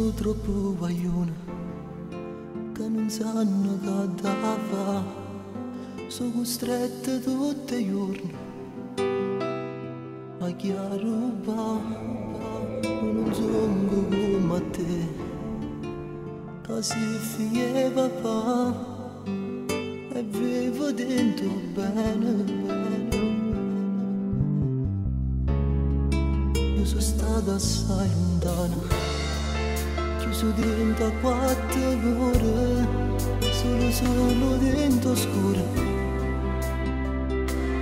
sono troppo guaglione che non sanno che da fa. Sono costrette tutti i giorni a chiarubare. Non sono come te che si figlia papà e vivo dentro bene. Io sono stata assai lontana, chiuso dentro a 4 ore, solo dentro scuro,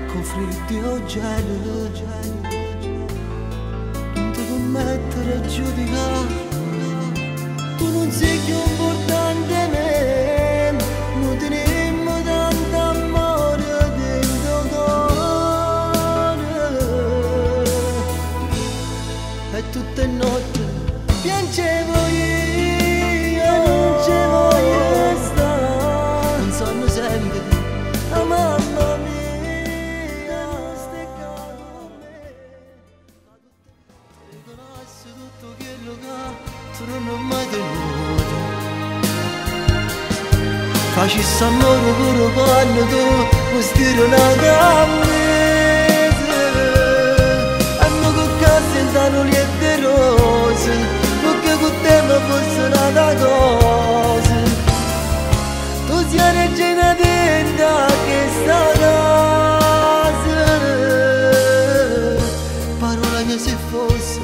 con freddo o gelo. Non ti commettere a giudicare, tu non sei più importante a me, non tenemmo tanto amore dentro cuore. E tutte notte piangevo io, non ci voglio stare, pensando sempre a mamma mia, stai con me. Riconosci tutto quello che tu non ho mai tenuto. Facessi amore pure quando tu mi stiri una camisa. E non con case intanto liette rose, perché con te mi fosse nata cosa. Tu sei regina dentro questa casa, parola mia se fosse